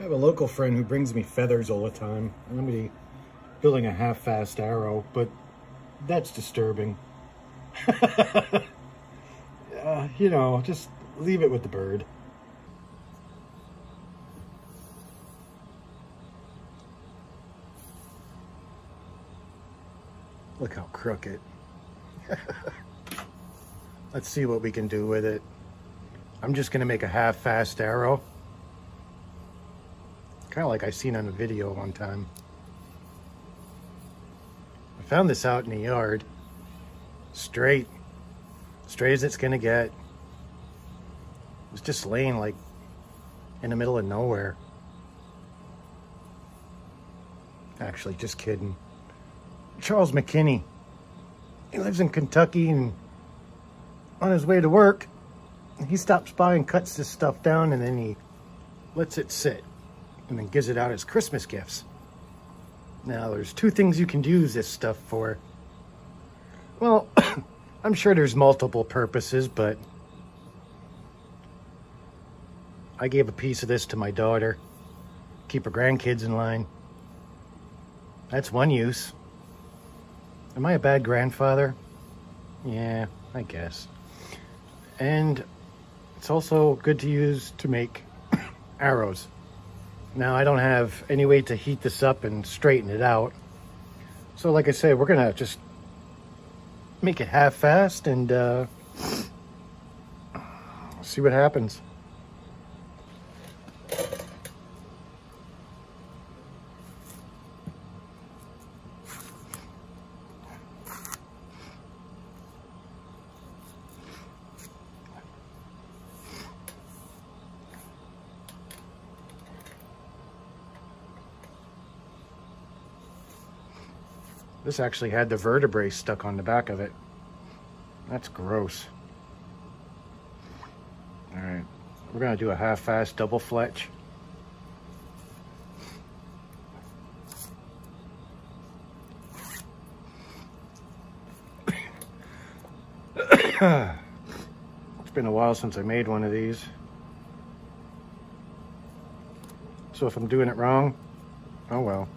I have a local friend who brings me feathers all the time. I'm going to be building a half-fast arrow, but that's disturbing. You know, just leave it with the bird. Look how crooked. Let's see what we can do with it. I'm just going to make a half-fast arrow. Kind of like I seen on a video one time. I found this out in the yard. Straight as it's going to get. It was just laying like in the middle of nowhere. Actually, just kidding. Charles McKinney. He lives in Kentucky, and on his way to work, he stops by and cuts this stuff down, and then he lets it sit and then gives it out as Christmas gifts. Now, there's two things you can use this stuff for. Well, I'm sure there's multiple purposes, but I gave a piece of this to my daughter. Keep her grandkids in line. That's one use. Am I a bad grandfather? Yeah, I guess. And it's also good to use to make arrows. Now, I don't have any way to heat this up and straighten it out. So like I say, we're gonna just make it half-fast and see what happens. This actually had the vertebrae stuck on the back of it. That's gross. All right, we're gonna do a half-fast double fletch. It's been a while since I made one of these. So if I'm doing it wrong, oh well.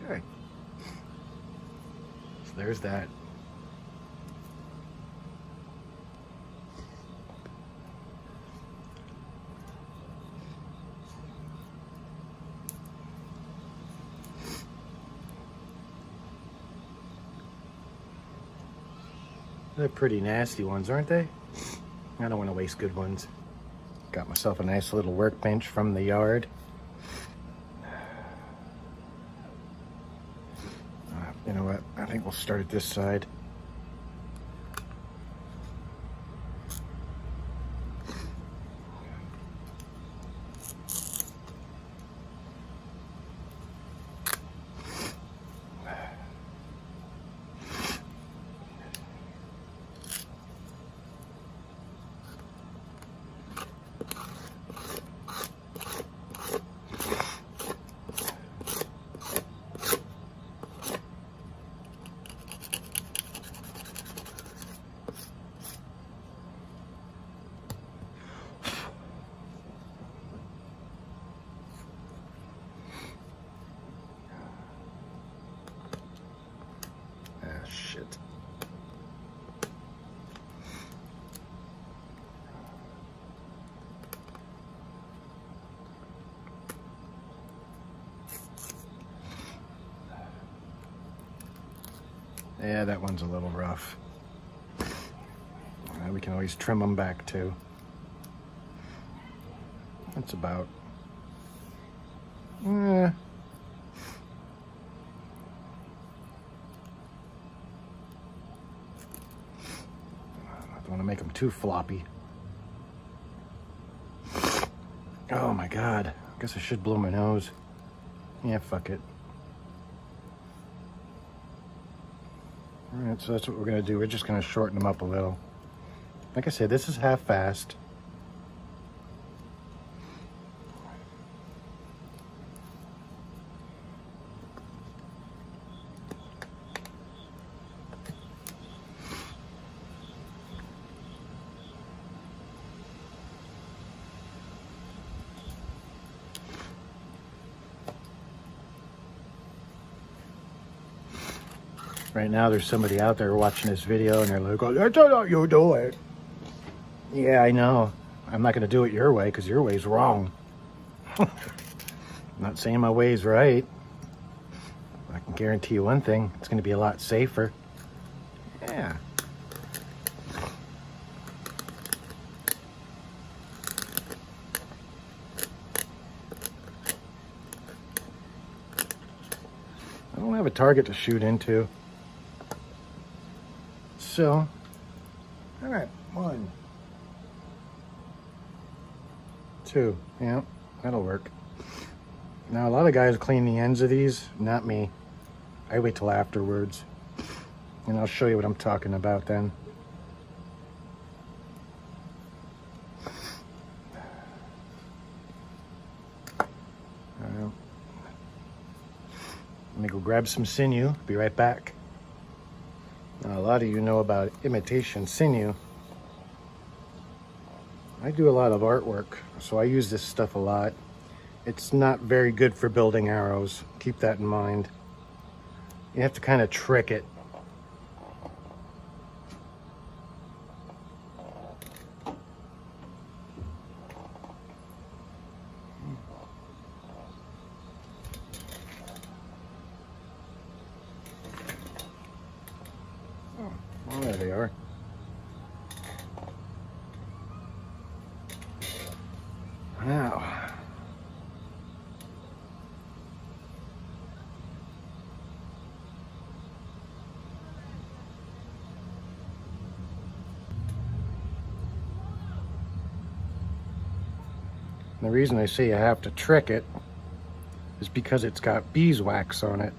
Okay. So there's that. They're pretty nasty ones, aren't they? I don't want to waste good ones. Got myself a nice little workbench from the yard. You know what? I think we'll start at this side. Shit. Yeah, that one's a little rough. We can always trim them back too. That's about... I don't want to make them too floppy. Oh my God. I guess I should blow my nose. Yeah, fuck it. All right, so that's what we're gonna do. We're just gonna shorten them up a little. Like I said, this is half-fast. Right now, there's somebody out there watching this video and they're like, oh, that's not how you do it. Yeah, I know. I'm not going to do it your way because your way's wrong. I'm not saying my way's right. I can guarantee you one thing. It's going to be a lot safer. Yeah. I don't have a target to shoot into. So, all right, 1, 2, yeah, that'll work. Now, a lot of guys clean the ends of these, not me. I wait till afterwards, and I'll show you what I'm talking about then. Let me go grab some sinew, be right back. Now, a lot of you know about imitation sinew. I do a lot of artwork, so I use this stuff a lot. It's not very good for building arrows. Keep that in mind. You have to kind of trick it. Oh, there they are. Now, the reason I say you have to trick it is because it's got beeswax on it.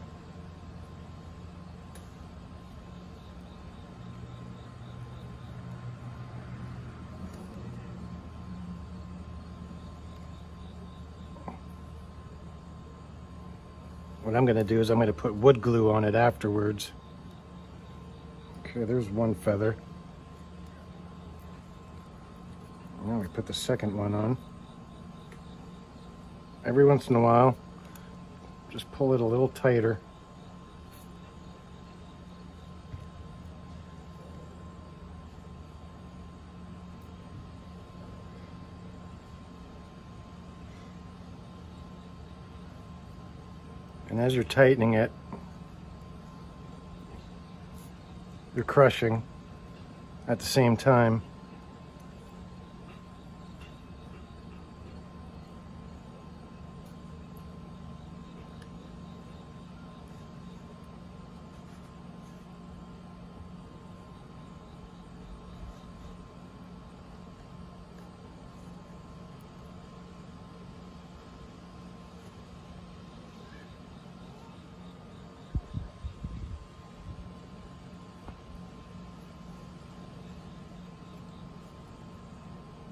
What I'm going to do is I'm going to put wood glue on it afterwards. Okay, there's one feather. Now we put the second one on. Every once in a while, just pull it a little tighter. And as you're tightening it, you're crushing at the same time.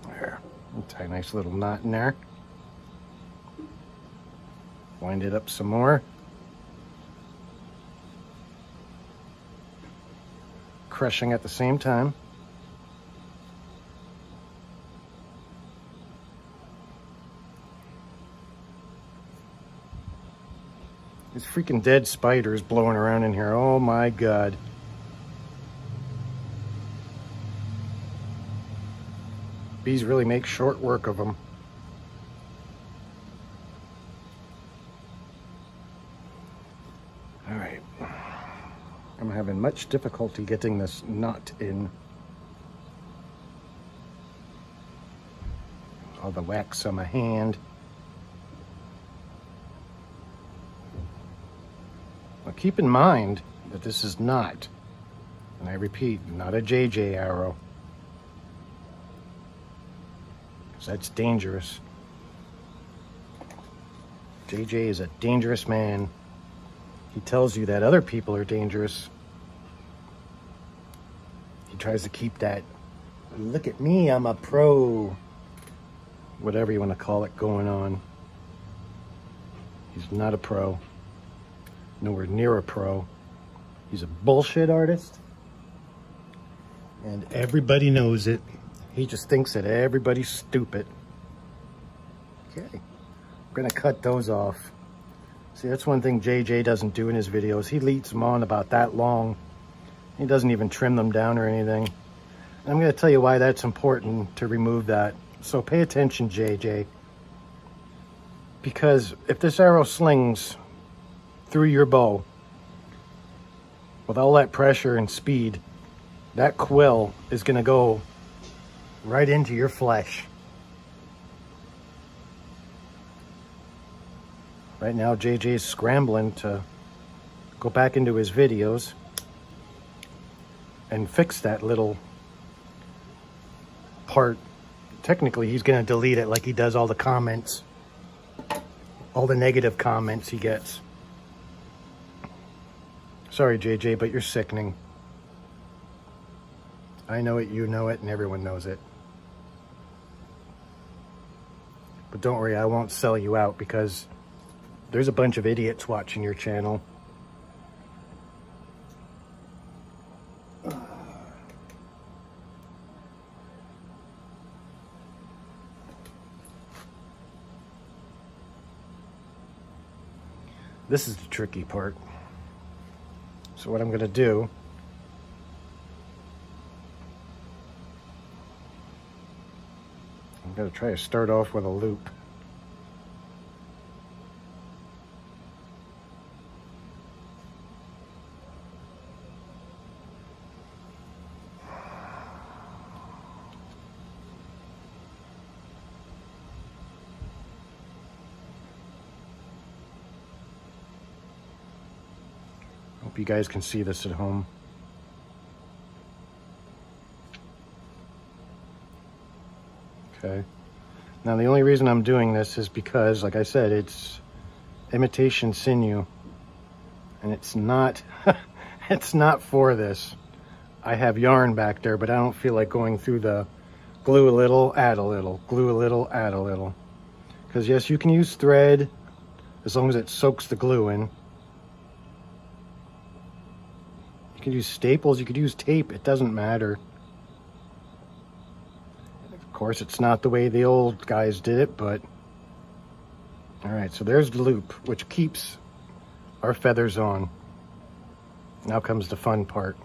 There, tie a nice little knot in there. Wind it up some more. Crushing at the same time. These freaking dead spiders blowing around in here. Oh my God. Bees really make short work of them. All right. I'm having much difficulty getting this knot in. All the wax on my hand. Now keep in mind that this is not, and I repeat, not a JJ arrow. Because that's dangerous. JJ is a dangerous man. He tells you that other people are dangerous. He tries to keep that, look at me, I'm a pro, whatever you want to call it, going on. He's not a pro. Nowhere near a pro. He's a bullshit artist. And everybody knows it. He just thinks that everybody's stupid. Okay. I'm gonna cut those off. See, that's one thing JJ doesn't do in his videos. He leaves them on about that long. He doesn't even trim them down or anything. And I'm going to tell you why that's important to remove that. So pay attention, JJ. Because if this arrow slings through your bow with all that pressure and speed, that quill is going to go right into your flesh. Right now, JJ's scrambling to go back into his videos and fix that little part. Technically, he's going to delete it like he does all the comments, all the negative comments he gets. Sorry, JJ, but you're sickening. I know it, you know it, and everyone knows it. But don't worry, I won't sell you out because there's a bunch of idiots watching your channel. This is the tricky part. So what I'm going to do, I'm going to try to start off with a loop. Hope you guys can see this at home. Okay. Now the only reason I'm doing this is because, like I said, it's imitation sinew. And it's not, it's not for this. I have yarn back there, but I don't feel like going through the glue a little, add a little, glue a little, add a little. Because yes, you can use thread as long as it soaks the glue in. You can use staples, you could use tape, it doesn't matter. Of course, it's not the way the old guys did it, but... Alright, so there's the loop, which keeps our feathers on. Now comes the fun part.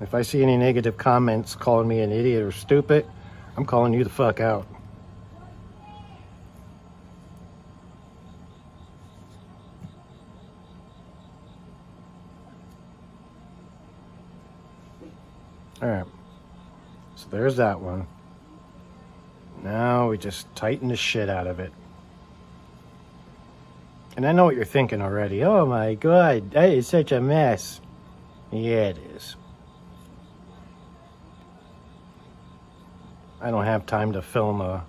If I see any negative comments calling me an idiot or stupid, I'm calling you the fuck out. Alright, so there's that one. Now we just tighten the shit out of it. And I know what you're thinking already. Oh my god, that is such a mess. Yeah, it is. I don't have time to film a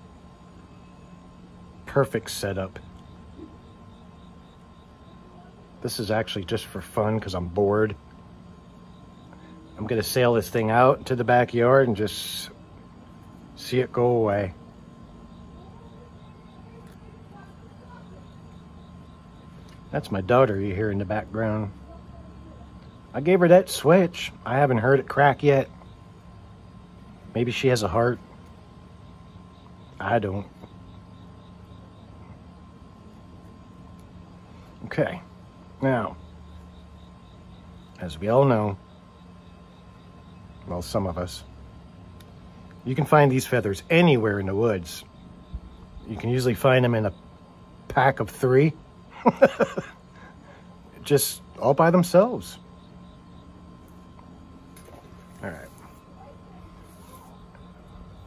perfect setup. This is actually just for fun because I'm bored. I'm gonna sail this thing out to the backyard and just see it go away. That's my daughter you hear in the background. I gave her that switch. I haven't heard it crack yet. Maybe she has a heart. I don't. Okay, now, as we all know, well, some of us, you can find these feathers anywhere in the woods. You can usually find them in a pack of 3. Just all by themselves. All right.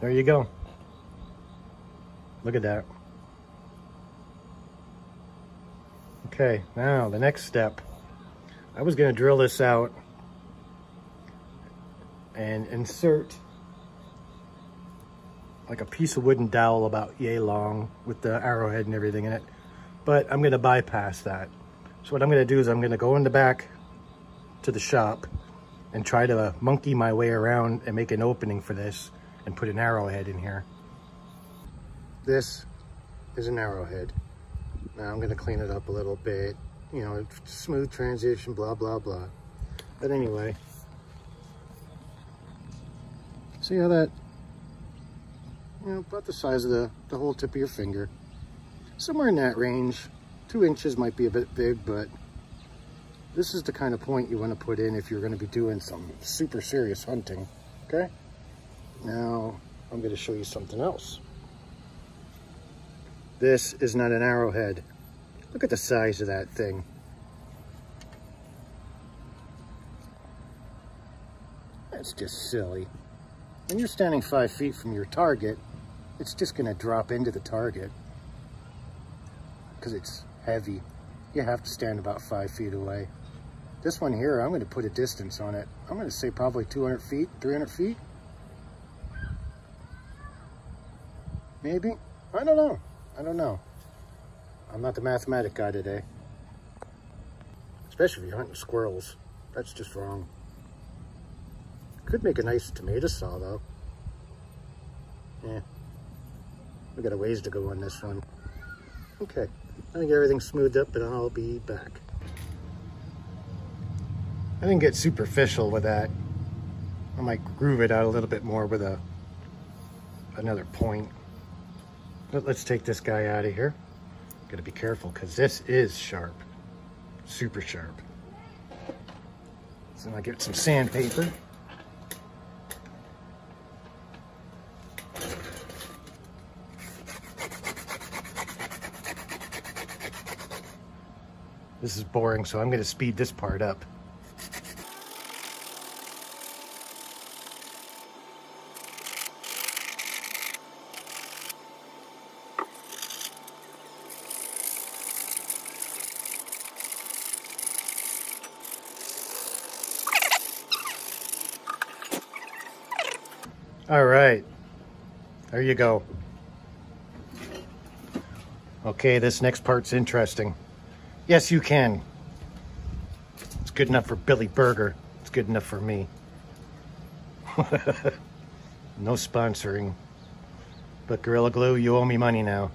There you go. Look at that. Okay, now the next step. I was going to drill this out and insert like a piece of wooden dowel about yay long with the arrowhead and everything in it. But I'm going to bypass that. So what I'm going to do is I'm going to go in the back to the shop and try to monkey my way around and make an opening for this and put an arrowhead in here. This is an arrowhead. Now I'm going to clean it up a little bit. You know, smooth transition, blah, blah, blah. But anyway, see how that, you know, about the size of the whole tip of your finger. Somewhere in that range. 2 inches might be a bit big, but this is the kind of point you want to put in if you're going to be doing some super serious hunting, okay? Now, I'm going to show you something else. This is not an arrowhead. Look at the size of that thing. That's just silly. When you're standing 5 feet from your target, it's just going to drop into the target because it's heavy. You have to stand about 5 feet away. This one here, I'm going to put a distance on it. I'm going to say probably 200 feet, 300 feet. Maybe? I don't know. I don't know. I'm not the mathematic guy today. Especially if you're hunting squirrels. That's just wrong. Could make a nice tomato saw though. Yeah. We got a ways to go on this one. Okay. Let me get everything smoothed up and I'll be back. I didn't get superficial with that. I might groove it out a little bit more with another point. But let's take this guy out of here. Gotta be careful because this is sharp. Super sharp. So I get some sandpaper. This is boring, so I'm going to speed this part up. All right, there you go. Okay, this next part's interesting. Yes, you can. It's good enough for Billy Burger. It's good enough for me. No sponsoring. But Gorilla Glue, you owe me money now.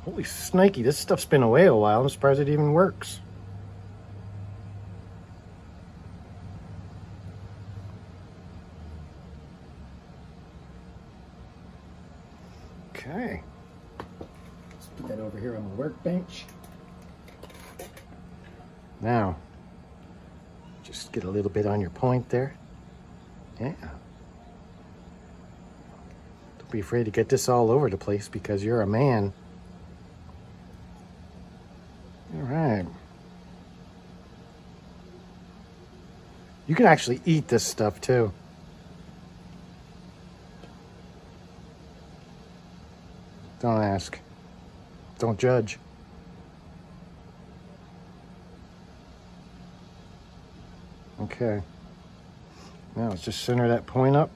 Holy snikey, this stuff's been away a while. I'm surprised it even works. Okay, let's put that over here on the workbench. Now, just get a little bit on your point there. Yeah. Don't be afraid to get this all over the place because you're a man. All right. You can actually eat this stuff too. Don't ask. Don't judge. Okay. Now let's just center that point up.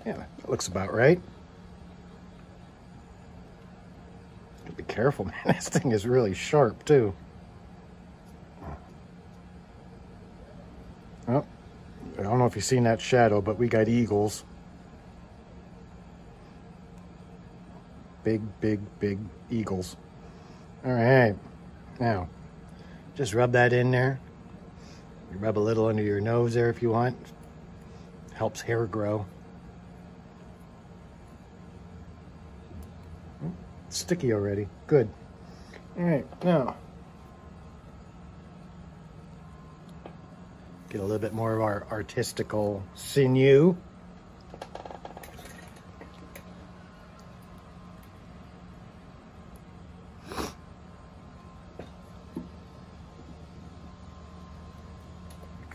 Yeah, that looks about right. Be careful, man. This thing is really sharp too. Oh, I don't know if you've seen that shadow, but we got eagles. Big, big, big eagles. All right, now just rub that in there. You rub a little under your nose there if you want. Helps hair grow. It's sticky already. Good. All right, now get a little bit more of our artistical sinew.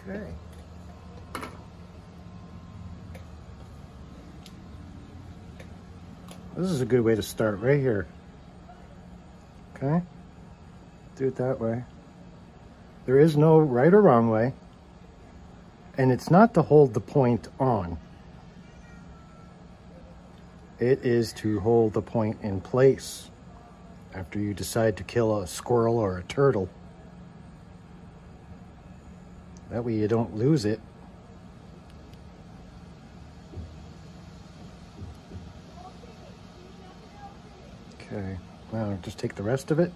Okay. This is a good way to start right here. Okay? Do it that way. There is no right or wrong way. And it's not to hold the point on. It is to hold the point in place after you decide to kill a squirrel or a turtle. That way you don't lose it Okay, now just take the rest of it.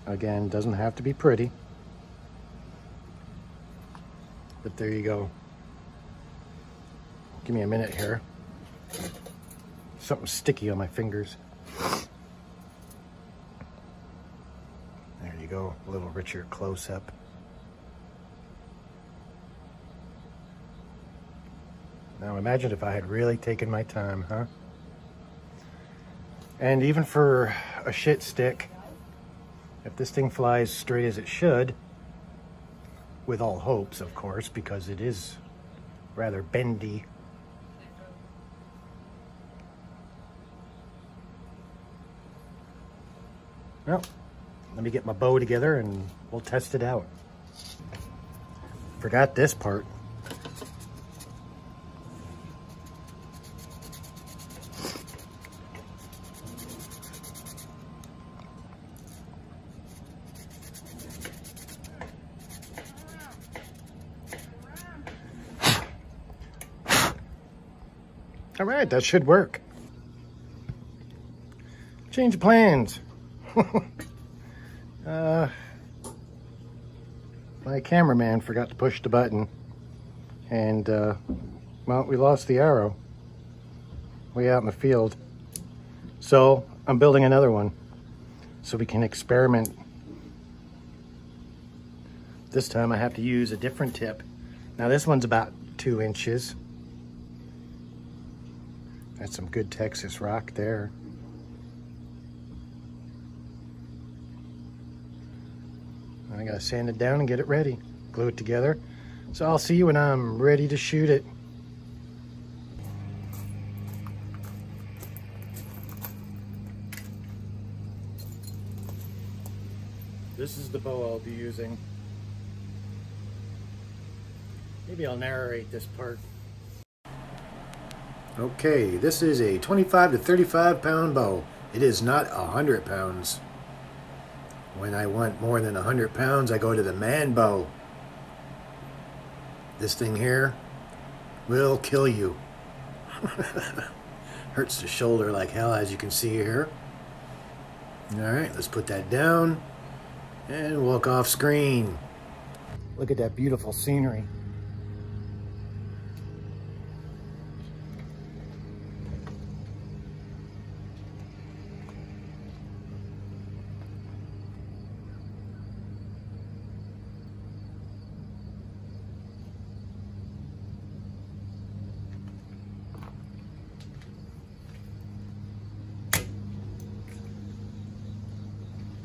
Again, doesn't have to be pretty, but there you go. Give me a minute here. Something sticky on my fingers. There you go, a little richer close-up. Now imagine if I had really taken my time, huh? And even for a shit stick, if this thing flies straight as it should, with all hopes, of course, because it is rather bendy. Well, let me get my bow together and we'll test it out. Forgot this part. All right, that should work. Change of plans. My cameraman forgot to push the button, and well, we lost the arrow way out in the field. So I'm building another one so we can experiment. This time I have to use a different tip. Now this one's about 2 inches. That's some good Texas rock there. I gotta sand it down and get it ready. Glue it together. So I'll see you when I'm ready to shoot it. This is the bow I'll be using. Maybe I'll narrate this part. Okay, this is a 25 to 35 pound bow. It is not 100 pounds. When I want more than 100 pounds, I go to the man bow. This thing here will kill you. Hurts the shoulder like hell, as you can see here. All right, let's put that down and walk off screen. Look at that beautiful scenery.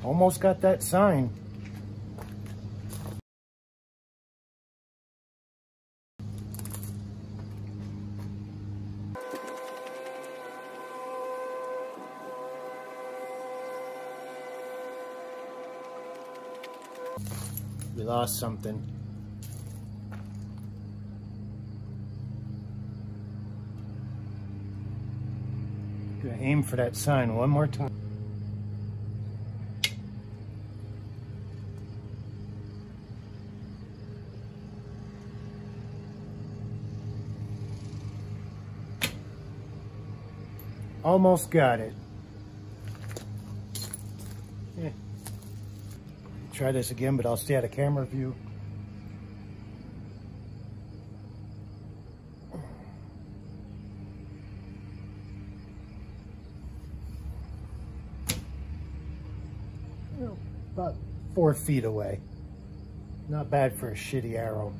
Almost got that sign. We lost something. Gonna aim for that sign one more time. Almost got it. Yeah. Try this again, but I'll stay out of camera view. About 4 feet away. Not bad for a shitty arrow.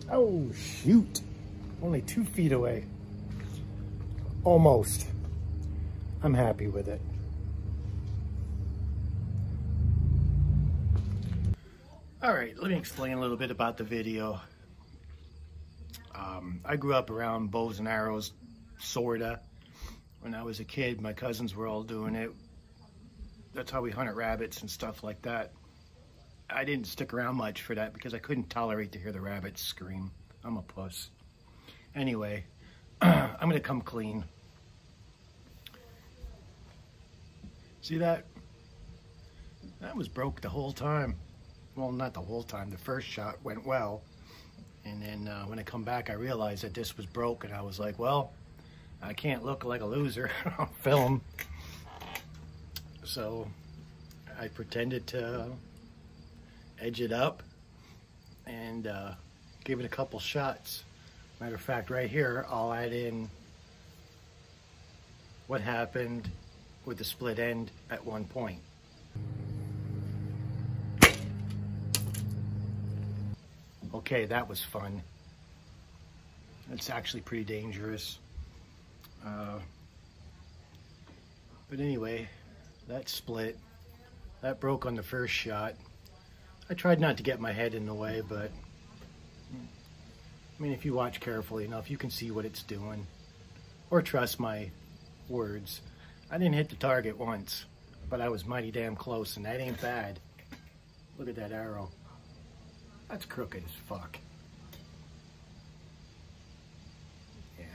Oh, shoot. Only 2 feet away. Almost. I'm happy with it. All right, let me explain a little bit about the video. I grew up around bows and arrows, sorta. When I was a kid, my cousins were all doing it. That's how we hunted rabbits and stuff like that. I didn't stick around much for that because I couldn't tolerate to hear the rabbits scream. I'm a puss. Anyway, I'm gonna come clean. See that? That was broke the whole time. Well, not the whole time. The first shot went well. And then when I come back, I realized that this was broke. And I was like, well, I can't look like a loser on film. So I pretended to edge it up and give it a couple shots. Matter of fact, right here, I'll add in what happened with the split end at one point. Okay, that was fun. It's actually pretty dangerous. But anyway, that split. That broke on the first shot. I tried not to get my head in the way, but I mean, if you watch carefully enough, you can see what it's doing. Or trust my words. I didn't hit the target once, but I was mighty damn close, and that ain't bad. Look at that arrow. That's crooked as fuck. Yeah,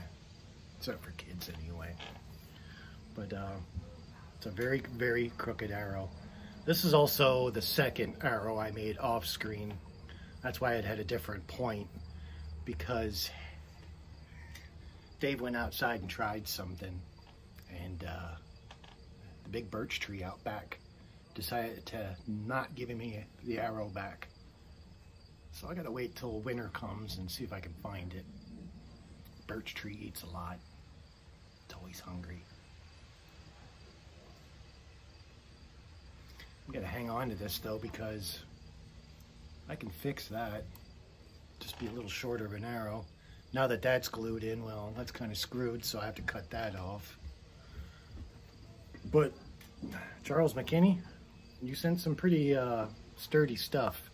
except for kids anyway. But it's a very, very crooked arrow. This is also the second arrow I made off screen. That's why it had a different point, because Dave went outside and tried something, and the big birch tree out back decided to not give me the arrow back. So I gotta wait till winter comes and see if I can find it. Birch tree eats a lot. It's always hungry. I'm gonna hang on to this though, because I can fix that. Just be a little shorter of an arrow. Now that that's glued in, well, that's kind of screwed, so I have to cut that off. But Charles McKinney, you sent some pretty sturdy stuff.